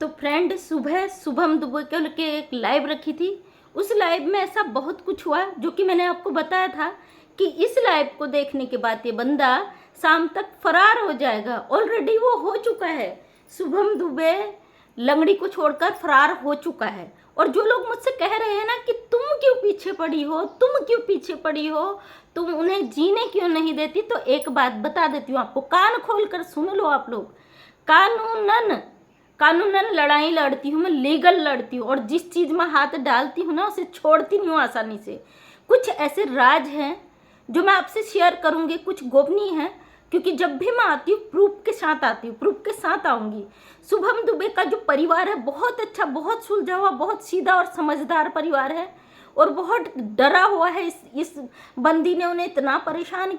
तो फ्रेंड, सुबह शुभम दुबे के लेके एक लाइव रखी थी। उस लाइव में ऐसा बहुत कुछ हुआ जो कि मैंने आपको बताया था कि इस लाइव को देखने के बाद ये बंदा शाम तक फरार हो जाएगा। ऑलरेडी वो हो चुका है। शुभम दुबे लंगड़ी को छोड़कर फरार हो चुका है। और जो लोग मुझसे कह रहे हैं ना कि तुम क्यों पीछे पड़ी हो, तुम क्यों पीछे पड़ी हो, तुम उन्हें जीने क्यों नहीं देती, तो एक बात बता देती हूँ आपको, कान खोल कर सुन लो आप लोग। कानूनन लड़ाई लड़ती हूँ मैं, लीगल लड़ती हूँ, और जिस चीज़ में हाथ डालती हूँ ना उसे छोड़ती नहीं हूँ आसानी से। कुछ ऐसे राज हैं जो मैं आपसे शेयर करूँगी, कुछ गोपनीय हैं, क्योंकि जब भी मैं आती हूँ प्रूफ के साथ आती हूँ, प्रूफ के साथ आऊँगी। शुभम दुबे का जो परिवार है बहुत अच्छा, बहुत सुलझा हुआ, बहुत सीधा और समझदार परिवार है, और बहुत डरा हुआ है। इस बंदी ने उन्हें इतना परेशान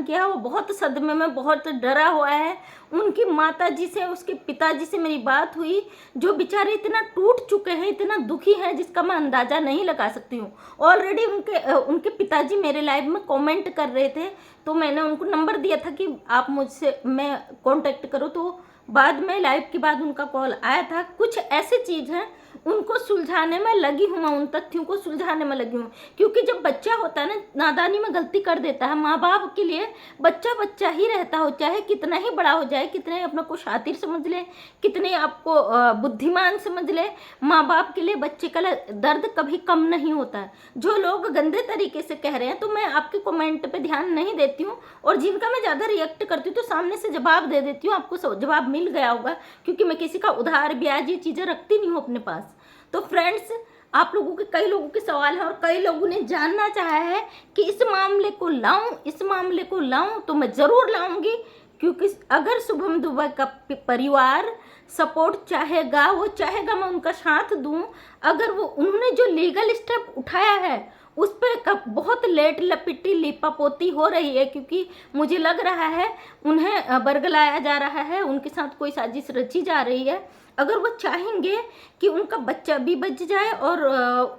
किया, वो बहुत सदमे में, बहुत डरा हुआ है। उनकी माता जी से, उसके पिताजी से मेरी बात हुई, जो बेचारे इतना टूट चुके हैं, इतना दुखी हैं, जिसका मैं अंदाज़ा नहीं लगा सकती हूँ। ऑलरेडी उनके पिताजी मेरे लाइव में कमेंट कर रहे थे, तो मैंने उनको नंबर दिया था कि आप मुझसे मैं कांटेक्ट करो, तो बाद में लाइव के बाद उनका कॉल आया था। कुछ ऐसी चीज़ हैं उनको सुलझाने में लगी हूँ मैं, उन तथ्यों को सुलझाने में लगी हूँ। क्योंकि जब बच्चा होता है ना, नादानी में गलती कर देता है, माँ बाप के लिए बच्चा बच्चा ही रहता हो, चाहे कितना ही बड़ा हो जाए, कितने अपने को शातिर समझ ले, कितने आपको बुद्धिमान समझ ले, माँ बाप के लिए बच्चे का दर्द कभी कम नहीं होता है। जो लोग गंदे तरीके से कह रहे हैं, तो मैं आपके कमेंट पे ध्यान नहीं देती हूँ, और जिनका मैं ज़्यादा रिएक्ट करती हूँ तो सामने से जवाब दे देती हूँ। आपको जवाब मिल गया होगा, क्योंकि मैं किसी का उधार ब्याज ये चीज़ें रखती नहीं हूँ अपने पास। तो फ्रेंड्स, आप लोगों के कई लोगों के सवाल हैं और कई लोगों ने जानना चाहा है कि इस मामले को लाऊं, तो मैं ज़रूर लाऊंगी। क्योंकि अगर शुभम दुबे का परिवार सपोर्ट चाहेगा, वो चाहेगा मैं उनका साथ दूं। अगर वो उन्होंने जो लीगल स्टेप उठाया है उस पर बहुत लेट लपिटी लिपापोती हो रही है, क्योंकि मुझे लग रहा है उन्हें बरगलाया जा रहा है, उनके साथ कोई साजिश रची जा रही है। अगर वो चाहेंगे कि उनका बच्चा भी बच जाए और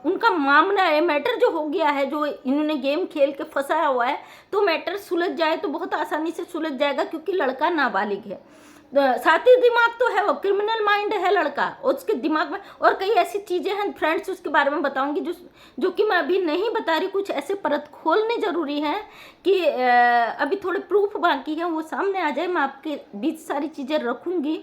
उनका मामला है, मैटर जो हो गया है, जो इन्होंने गेम खेल के फंसाया हुआ है, तो मैटर सुलझ जाए तो बहुत आसानी से सुलझ जाएगा, क्योंकि लड़का नाबालिग है। साथी दिमाग तो है, वो क्रिमिनल माइंड है लड़का, उसके दिमाग में और कई ऐसी चीज़ें हैं फ्रेंड्स, उसके बारे में बताऊंगी जो कि मैं अभी नहीं बता रही। कुछ ऐसे परत खोलने ज़रूरी हैं कि अभी थोड़े प्रूफ बाकी हैं, वो सामने आ जाए, मैं आपके बीच सारी चीज़ें रखूँगी।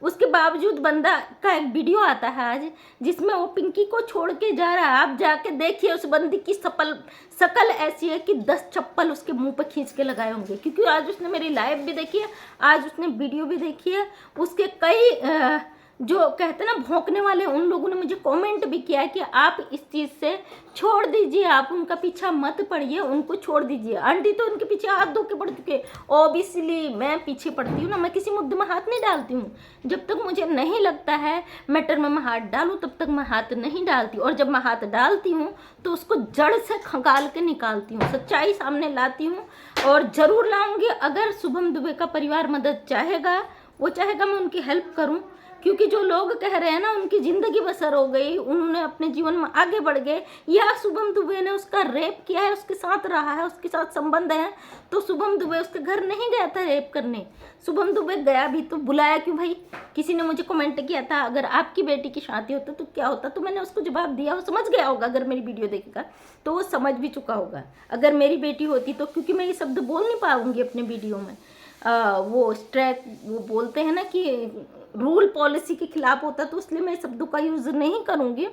उसके बावजूद बंदा का एक वीडियो आता है आज, जिसमें वो पिंकी को छोड़ के जा रहा है। आप जाके देखिए, उस बंदी की शकल ऐसी है कि 10 चप्पल उसके मुंह पे खींच के लगाए होंगे, क्योंकि आज उसने मेरी लाइव भी देखी है, आज उसने वीडियो भी देखी है। उसके कई जो कहते हैं ना भौंकने वाले, उन लोगों ने मुझे कमेंट भी किया है कि आप इस चीज़ से छोड़ दीजिए, आप उनका पीछा मत पड़िए, उनको छोड़ दीजिए। आंटी तो उनके पीछे हाथ धो के पड़ चुके। ऑब्वियसली मैं पीछे पड़ती हूँ ना, मैं किसी मुद्दे में हाथ नहीं डालती हूँ। जब तक मुझे नहीं लगता है मैटर में मैं हाथ डालूँ, तब तक मैं हाथ नहीं डालती, और जब मैं हाथ डालती हूँ तो उसको जड़ से खंगाल के निकालती हूँ, सच्चाई सामने लाती हूँ, और ज़रूर लाऊंगी। अगर शुभम दुबे का परिवार मदद चाहेगा, वो चाहेगा मैं उनकी हेल्प करूँ, क्योंकि जो लोग कह रहे हैं ना उनकी ज़िंदगी बसर हो गई, उन्होंने अपने जीवन में आगे बढ़ गए, या शुभम दुबे ने उसका रेप किया है, उसके साथ रहा है, उसके साथ संबंध है, तो शुभम दुबे उसके घर नहीं गया था रेप करने। शुभम दुबे गया भी तो बुलाया क्यों भाई? किसी ने मुझे कमेंट किया था अगर आपकी बेटी की शादी होता तो क्या होता, तो मैंने उसको जवाब दिया। वो समझ गया होगा, अगर मेरी वीडियो देखेगा तो वो समझ भी चुका होगा। अगर मेरी बेटी होती तो, क्योंकि मैं ये शब्द बोल नहीं पाऊंगी अपने वीडियो में, वो स्ट्रैक वो बोलते हैं ना कि रूल पॉलिसी के खिलाफ होता, तो इसलिए मैं शब्दों का यूज़ नहीं करूँगी।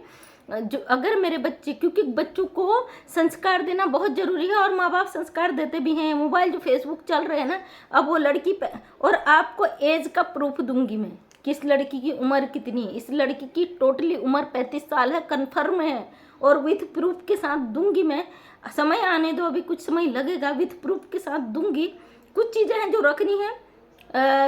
जो अगर मेरे बच्चे, क्योंकि बच्चों को संस्कार देना बहुत ज़रूरी है, और माँ बाप संस्कार देते भी हैं। मोबाइल जो फेसबुक चल रहे हैं ना, अब वो लड़की पे, और आपको एज का प्रूफ दूंगी मैं कि इस लड़की की उम्र कितनी है। इस लड़की की टोटली उम्र 35 साल है, कन्फर्म है, और विथ प्रूफ के साथ दूंगी मैं। समय आने दो, अभी कुछ समय लगेगा, विथ प्रूफ के साथ दूंगी। कुछ चीज़ें हैं जो रखनी है।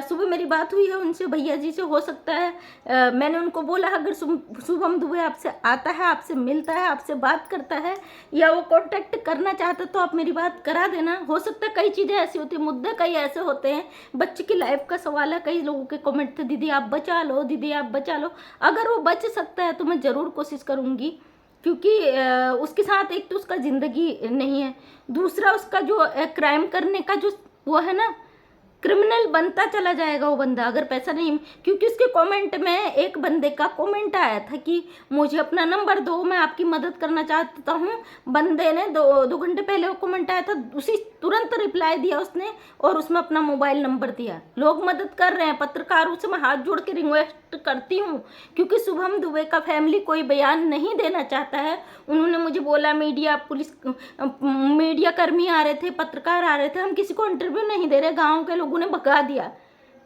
सुबह मेरी बात हुई है उनसे, भैया जी से, हो सकता है मैंने उनको बोला अगर शुभम दुबे आपसे आता है, आपसे मिलता है, आपसे बात करता है, या वो कांटेक्ट करना चाहता, तो आप मेरी बात करा देना। हो सकता है कई चीज़ें ऐसी होती हैं, मुद्दे कई ऐसे होते हैं, बच्चे की लाइफ का सवाल है। कई लोगों के कमेंट थे, दीदी आप बचा लो, दीदी आप बचा लो। अगर वो बच सकता है तो मैं ज़रूर कोशिश करूँगी, क्योंकि उसके साथ एक तो उसका ज़िंदगी नहीं है, दूसरा उसका जो क्राइम करने का जो वो है ना, क्रिमिनल बनता चला जाएगा वो बंदा अगर पैसा नहीं, क्योंकि उसके कमेंट में एक बंदे का कमेंट आया था कि मुझे अपना नंबर दो, मैं आपकी मदद करना चाहता हूँ। बंदे ने 2 घंटे पहले वो कमेंट आया था, उसी तुरंत रिप्लाई दिया उसने और उसमें अपना मोबाइल नंबर दिया। लोग मदद कर रहे हैं। पत्रकारों से मैं हाथ जोड़ के रिक्वेस्ट करती हूँ, क्योंकि शुभम दुबे का फैमिली कोई बयान नहीं देना चाहता है। उन्होंने मुझे बोला मीडिया कर्मी आ रहे थे, पत्रकार आ रहे थे, हम किसी को इंटरव्यू नहीं दे रहे, गांव के लोगों ने भगा दिया,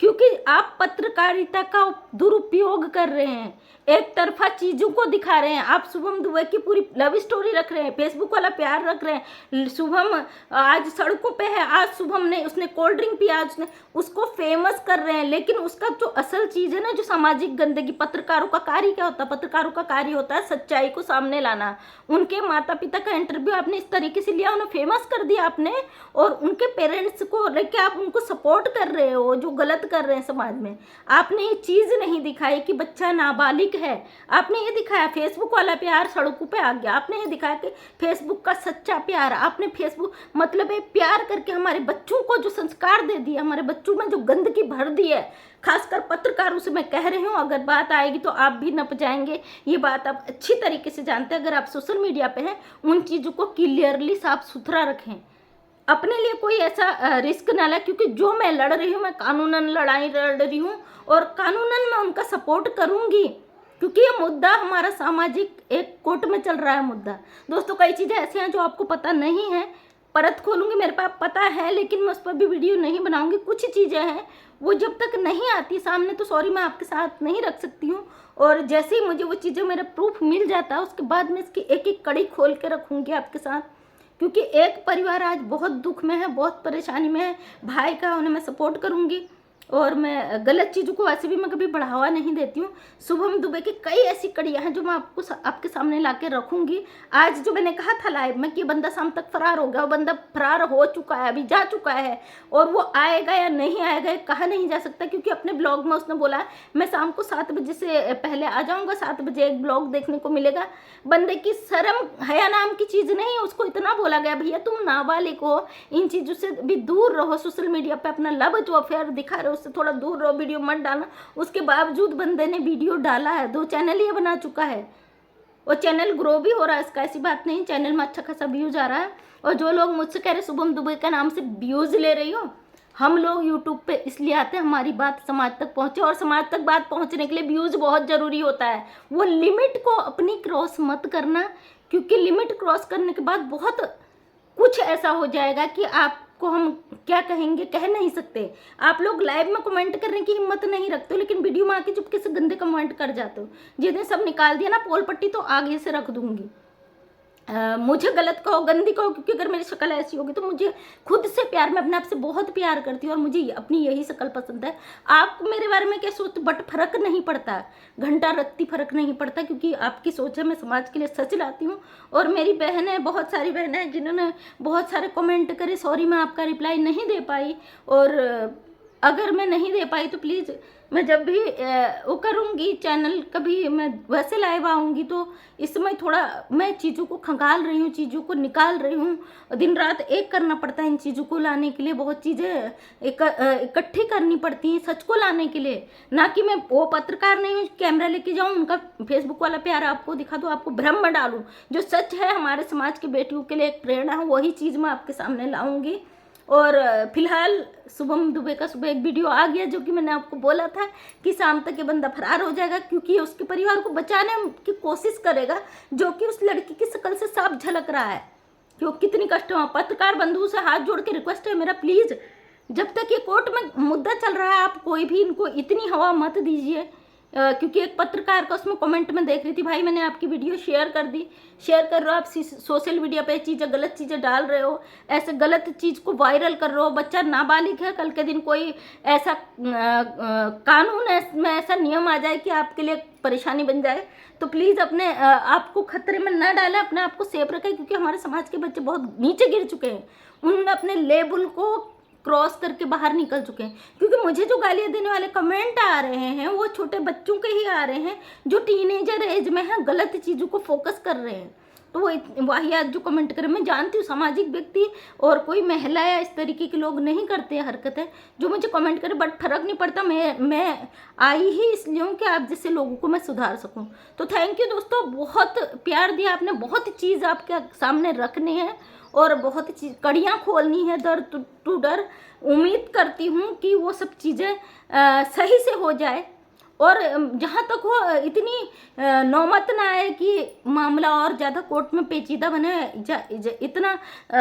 क्योंकि आप पत्रकारिता का दुरुपयोग कर रहे हैं, एक तरफा चीज़ों को दिखा रहे हैं। आप शुभम दुबे की पूरी लव स्टोरी रख रहे हैं, फेसबुक वाला प्यार रख रहे हैं। शुभम आज सड़कों पे है, आज शुभम ने उसने कोल्ड ड्रिंक पिया, उसने उसको फेमस कर रहे हैं, लेकिन उसका जो असल चीज़ है ना, जो सामाजिक गंदगी, पत्रकारों का कार्य क्या होता है? पत्रकारों का कार्य होता है सच्चाई को सामने लाना। उनके माता पिता का इंटरव्यू आपने इस तरीके से लिया, उन्हें फेमस कर दिया आपने, और उनके पेरेंट्स को लेके आप उनको सपोर्ट कर रहे हो जो गलत कर रहे हैं समाज में। आपने ये चीज़ नहीं दिखाई कि बच्चा नाबालिग है, आपने ये दिखाया फेसबुक वाला प्यार सड़कों पे आ गया, आपने ये दिखाया कि फेसबुक का सच्चा प्यार, आपने फेसबुक मतलब ये प्यार करके हमारे बच्चों को जो संस्कार दे दिया, हमारे बच्चों में जो गंदगी भर दी है, खासकर पत्रकारों से मैं कह रही हूँ। अगर बात आएगी तो आप भी नप जाएंगे, ये बात आप अच्छी तरीके से जानते हैं। अगर आप सोशल मीडिया पे हैं, उन चीज़ों को क्लियरली साफ सुथरा रखें, अपने लिए कोई ऐसा रिस्क ना ले, क्योंकि जो मैं लड़ रही हूँ, मैं कानूनन लड़ाई लड़ रही हूँ और कानूनन मैं उनका सपोर्ट करूँगी, क्योंकि ये मुद्दा हमारा सामाजिक एक कोर्ट में चल रहा है मुद्दा। दोस्तों, कई चीज़ें ऐसी हैं जो आपको पता नहीं है, परत खोलूँगी, मेरे पास पता है, लेकिन मैं उस पर भी वीडियो नहीं बनाऊँगी। कुछ चीज़ें हैं वो जब तक नहीं आती सामने तो सॉरी मैं आपके साथ नहीं रख सकती हूँ, और जैसे ही मुझे वो चीज़ें मेरा प्रूफ मिल जाता है उसके बाद मैं इसकी एक एक कड़ी खोल के रखूँगी आपके साथ, क्योंकि एक परिवार आज बहुत दुख में है, बहुत परेशानी में है। भाई का उन्हें मैं सपोर्ट करूँगी, और मैं गलत चीज़ों को वैसे भी मैं कभी बढ़ावा नहीं देती हूँ। शुभम दुबे की कई ऐसी कड़ियाँ हैं जो मैं आपके सामने ला के रखूँगी। आज जो मैंने कहा था लाइव में कि बंदा शाम तक फरार हो गया, वो बंदा फरार हो चुका है, अभी जा चुका है, और वो आएगा या नहीं आएगा कहा नहीं जा सकता, क्योंकि अपने ब्लॉग में उसने बोला है मैं शाम को 7 बजे से पहले आ जाऊँगा, 7 बजे एक ब्लॉग देखने को मिलेगा। बंदे की शर्म हया नाम की चीज़ नहीं, उसको इतना बोला गया भैया तुम नाबालिग हो, इन चीज़ों से भी दूर रहो, सोशल मीडिया पर अपना लव जो अफेयर दिखा रहे हो उससे थोड़ा दूर रहो, वीडियो मत डालना। उसके बावजूद बंदे ने वीडियो डाला है, 2 चैनल ये बना चुका है, और चैनल ग्रो भी हो रहा है, इसका ऐसी बात नहीं, चैनल में अच्छा खासा व्यूज आ रहा है। और जो लोग मुझसे कह रहे शुभम दुबे का नाम से व्यूज ले रही हो, हम लोग यूट्यूब पे इसलिए आते हैं हमारी बात समाज तक पहुंचे, और समाज तक बात पहुंचने के लिए व्यूज बहुत ज़रूरी होता है। वो लिमिट को अपनी क्रॉस मत करना, क्योंकि लिमिट क्रॉस करने के बाद बहुत कुछ ऐसा हो जाएगा कि आपको हम क्या कहेंगे कह नहीं सकते। आप लोग लाइव में कमेंट करने की हिम्मत नहीं रखते हो, लेकिन वीडियो में आके चुपके से गंदे कमेंट कर जाते हो। जिन्हें सब निकाल दिया ना पोल पट्टी, तो आगे से रख दूंगी। मुझे गलत कहो, गंदी कहो, क्योंकि अगर मेरी शक्ल ऐसी होगी तो मुझे खुद से प्यार, मैं अपने आप से बहुत प्यार करती हूँ और मुझे अपनी यही शक्ल पसंद है। आपको मेरे बारे में क्या सोचते, बट फर्क नहीं पड़ता, घंटा रत्ती फर्क नहीं पड़ता, क्योंकि आपकी सोच है। मैं समाज के लिए सच लाती हूँ, और मेरी बहनें, बहुत सारी बहनें हैं जिन्होंने बहुत सारे कमेंट करे, सॉरी मैं आपका रिप्लाई नहीं दे पाई, और अगर मैं नहीं दे पाई तो प्लीज़ मैं जब भी वो करूँगी चैनल, कभी मैं वैसे लाइव आऊँगी तो इस समय थोड़ा मैं चीज़ों को खंगाल रही हूँ, चीज़ों को निकाल रही हूँ। दिन रात एक करना पड़ता है इन चीज़ों को लाने के लिए, बहुत चीज़ें इकट्ठी करनी पड़ती हैं सच को लाने के लिए। ना कि मैं वो पत्रकार नहीं हूँ कैमरा लेके जाऊँ, उनका फेसबुक वाला प्यार आपको दिखा दूँ, आपको भ्रम में डालूँ। जो सच है हमारे समाज के बेटियों के लिए एक प्रेरणा है, वही चीज़ मैं आपके सामने लाऊँगी। और फिलहाल शुभम दुबे का सुबह एक वीडियो आ गया, जो कि मैंने आपको बोला था कि शाम तक ये बंदा फरार हो जाएगा, क्योंकि ये उसके परिवार को बचाने की कोशिश करेगा, जो कि उस लड़की की शक्ल से साफ झलक रहा है कि वो कितनी कष्ट हो। पत्रकार बंधु से हाथ जोड़ के रिक्वेस्ट है मेरा, प्लीज़ जब तक ये कोर्ट में मुद्दा चल रहा है आप कोई भी इनको इतनी हवा मत दीजिए, क्योंकि एक पत्रकार का उसमें कमेंट में देख रही थी, भाई मैंने आपकी वीडियो शेयर कर दी, शेयर कर रहे हो आप सोशल मीडिया पे चीज़ें, गलत चीज़ें डाल रहे हो, ऐसे गलत चीज़ को वायरल कर रहे हो। बच्चा नाबालिग है, कल के दिन कोई ऐसा कानून में ऐसा नियम आ जाए कि आपके लिए परेशानी बन जाए, तो प्लीज़ अपने आपको खतरे में ना डालें, अपने आप को सेफ रखें, क्योंकि हमारे समाज के बच्चे बहुत नीचे गिर चुके हैं, उन्होंने अपने लेवल को क्रॉस करके बाहर निकल चुके हैं। क्योंकि मुझे जो गालियाँ देने वाले कमेंट आ रहे हैं वो छोटे बच्चों के ही आ रहे हैं, जो टीनेजर एज में हैं, गलत चीज़ों को फोकस कर रहे हैं। तो वो वाहियात जो कमेंट करे, मैं जानती हूँ सामाजिक व्यक्ति और कोई महिला या इस तरीके के लोग नहीं करते हैं हरकतें जो मुझे कमेंट करे, बट फर्क नहीं पड़ता, मैं आई ही इसलिए हूँ कि आप जैसे लोगों को मैं सुधार सकूँ। तो थैंक यू दोस्तों, बहुत प्यार दिया आपने, बहुत चीज़ आपके सामने रखनी है और बहुत चीज़ कड़ियाँ खोलनी है दर टू डर। उम्मीद करती हूँ कि वो सब चीज़ें सही से हो जाए और जहाँ तक हो इतनी नौबत ना आए कि मामला और ज़्यादा कोर्ट में पेचीदा बने, इतना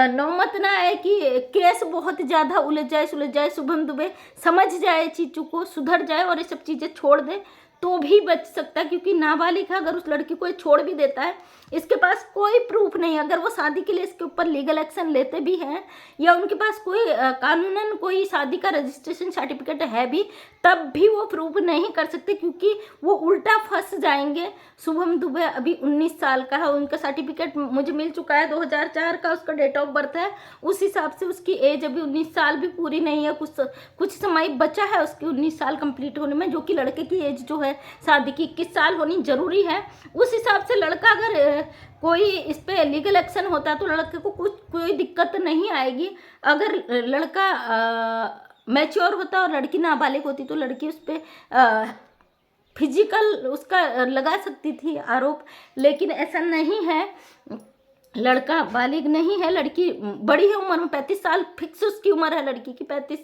नौबत ना आए कि केस बहुत ज़्यादा उलझ जाए, शुभम दुबे समझ जाए चीज़ों को, सुधर जाए और ये सब चीज़ें छोड़ दे तो भी बच सकता है, क्योंकि नाबालिग है। अगर उस लड़की को छोड़ भी देता है, इसके पास कोई प्रूफ नहीं, अगर वो शादी के लिए इसके ऊपर लीगल एक्शन लेते भी हैं या उनके पास कोई कानूनन कोई शादी का रजिस्ट्रेशन सर्टिफिकेट है भी, तब भी वो प्रूफ नहीं कर सकते क्योंकि वो उल्टा फंस जाएंगे। शुभम दुबे अभी 19 साल का है, उनका सर्टिफिकेट मुझे मिल चुका है, 2004 का उसका डेट ऑफ बर्थ है, उस हिसाब से उसकी एज अभी 19 साल भी पूरी नहीं है, कुछ समय बचा है उसकी 19 साल कंप्लीट होने में, जो कि लड़के की एज जो है शादी की 21 साल होनी जरूरी है। उस हिसाब से लड़का अगर कोई इस पे लीगल एक्शन होता है तो लड़के को कोई दिक्कत नहीं आएगी। अगर लड़का मैच्योर होता और लड़की नाबालिग होती तो लड़की उस पर फिजिकल उसका लगा सकती थी आरोप, लेकिन ऐसा नहीं है। लड़का बालिग नहीं है, लड़की बड़ी है उम्र में, 35 साल फिक्स उसकी उम्र है, लड़की की 35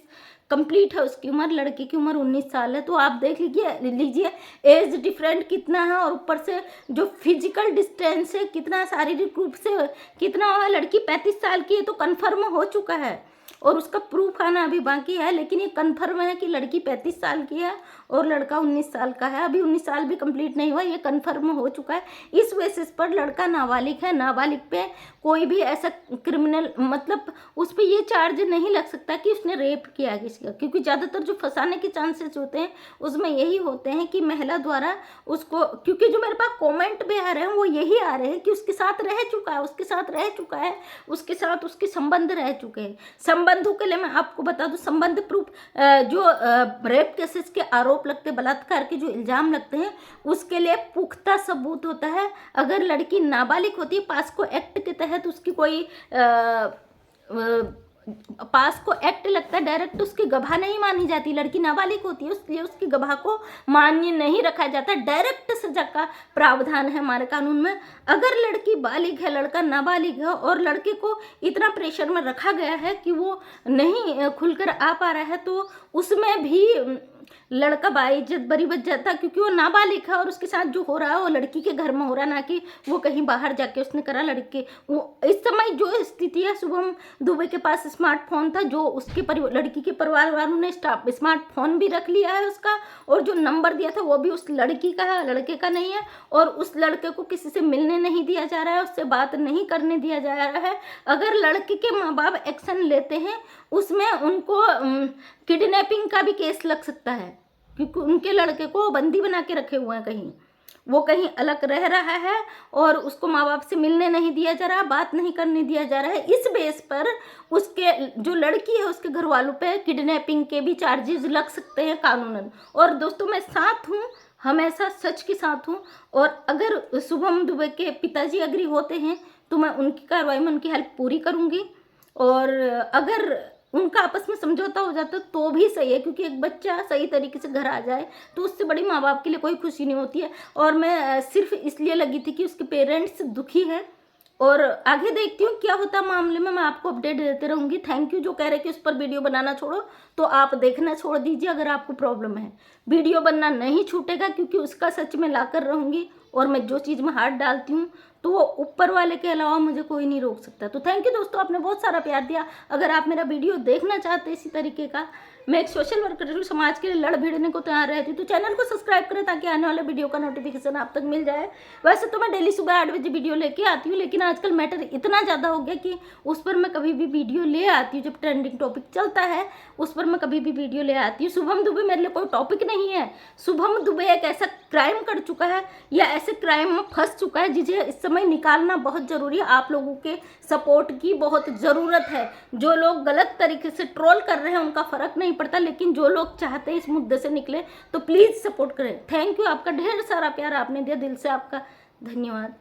कंप्लीट है उसकी उम्र, लड़के की उम्र 19 साल है। तो आप देख लीजिए एज डिफरेंट कितना है और ऊपर से जो फिजिकल डिस्टेंस है कितना, शारीरिक रूप से कितना है। लड़की 35 साल की है तो कन्फर्म हो चुका है और उसका प्रूफ आना अभी बाकी है, लेकिन ये कन्फर्म है कि लड़की 35 साल की है और लड़का 19 साल का है। अभी 19 साल भी कंप्लीट नहीं हुआ, ये कन्फर्म हो चुका है। इस बेसिस पर लड़का नाबालिग है, नाबालिग पे कोई भी ऐसा क्रिमिनल मतलब उस पर ये चार्ज नहीं लग सकता कि उसने रेप किया किसी का, क्योंकि ज़्यादातर जो फंसाने के चांसेस होते हैं उसमें यही होते हैं कि महिला द्वारा उसको, क्योंकि जो मेरे पास कॉमेंट भी आ रहे हैं वो यही आ रहे हैं कि उसके साथ रह चुका है, उसके साथ उसके संबंध रह चुके हैं। संबंधों के लिए मैं आपको बता दूं, संबंध प्रूफ जो रेप केसेस के आरोप लगते, बलात्कार के जो इल्जाम लगते हैं उसके लिए पुख्ता सबूत होता है। अगर लड़की नाबालिग होती है, पास्को एक्ट के तहत उसकी कोई पास्को एक्ट लगता है, डायरेक्ट उसकी गवाह नहीं मानी जाती। लड़की नाबालिग होती है इसलिए उसकी गवाह को मान्य नहीं रखा जाता, डायरेक्ट सजा का प्रावधान है हमारे कानून में। अगर लड़की बालिग है, लड़का नाबालिग है और लड़के को इतना प्रेशर में रखा गया है कि वो नहीं खुलकर आ पा रहा है, तो उसमें भी लड़का बाइज्जत बरी बच जाता, क्योंकि वो नाबालिग है और उसके साथ जो हो रहा है वो लड़की के घर में हो रहा, ना कि वो कहीं बाहर जाके उसने करा। लड़के वो इस समय जो स्थिति है, शुभम दुबे के पास स्मार्टफोन था, जो उसके लड़की के परिवार वालों ने स्मार्टफोन भी रख लिया है उसका, और जो नंबर दिया था वो भी उस लड़की का है, लड़के का नहीं है। और उस लड़के को किसी से मिलने नहीं दिया जा रहा है, उससे बात नहीं करने दिया जा रहा है। अगर लड़के के माँ बाप एक्शन लेते हैं उसमें उनको किडनैपिंग का भी केस लग सकता है, क्योंकि उनके लड़के को बंदी बना के रखे हुए हैं, कहीं वो कहीं अलग रह रहा है और उसको माँ बाप से मिलने नहीं दिया जा रहा, बात नहीं करने दिया जा रहा है। इस बेस पर उसके जो लड़की है उसके घर वालों पे किडनैपिंग के भी चार्जेस लग सकते हैं कानूनन। और दोस्तों मैं साथ हूँ, हमेशा सच के साथ हूँ, और अगर शुभम दुबे के पिताजी एग्री होते हैं तो मैं उनकी कार्रवाई में उनकी हेल्प पूरी करूँगी। और अगर उनका आपस में समझौता हो जाता तो भी सही है, क्योंकि एक बच्चा सही तरीके से घर आ जाए तो उससे बड़ी माँ बाप के लिए कोई खुशी नहीं होती है। और मैं सिर्फ इसलिए लगी थी कि उसके पेरेंट्स दुखी हैं, और आगे देखती हूँ क्या होता मामले में, मैं आपको अपडेट देते रहूँगी। Thank you. जो कह रहे कि उस पर वीडियो बनाना छोड़ो, तो आप देखना छोड़ दीजिए अगर आपको प्रॉब्लम है। वीडियो बनना नहीं छूटेगा, क्योंकि उसका सच में ला कर रहूँगी, और मैं जो चीज़ में हाथ डालती हूँ तो ऊपर वाले के अलावा मुझे कोई नहीं रोक सकता। तो थैंक यू दोस्तों, आपने बहुत सारा प्यार दिया। अगर आप मेरा वीडियो देखना चाहते हैं इसी तरीके का, मैं एक सोशल वर्कर हूँ, समाज के लिए लड़ भिड़ने को तैयार रहती, तो चैनल को सब्सक्राइब करें ताकि आने वाले वीडियो का नोटिफिकेशन आप तक मिल जाए। वैसे तो मैं डेली सुबह 8 बजे वीडियो लेके आती हूँ, लेकिन आजकल मैटर इतना ज़्यादा हो गया कि उस पर मैं कभी भी वीडियो ले आती हूँ। जब ट्रेंडिंग टॉपिक चलता है उस पर मैं कभी भी वीडियो ले आती हूँ। शुभम दुबे मेरे लिए कोई टॉपिक नहीं है। शुभम दुबे एक ऐसा क्राइम कर चुका है या ऐसे क्राइम में फंस चुका है जिसे इस समय निकालना बहुत ज़रूरी है। आप लोगों के सपोर्ट की बहुत ज़रूरत है। जो लोग गलत तरीके से ट्रोल कर रहे हैं उनका फ़र्क नहीं पड़ता, लेकिन जो लोग चाहते हैं इस मुद्दे से निकले तो प्लीज़ सपोर्ट करें। थैंक यू, आपका ढेर सारा प्यार आपने दिया, दिल से आपका धन्यवाद।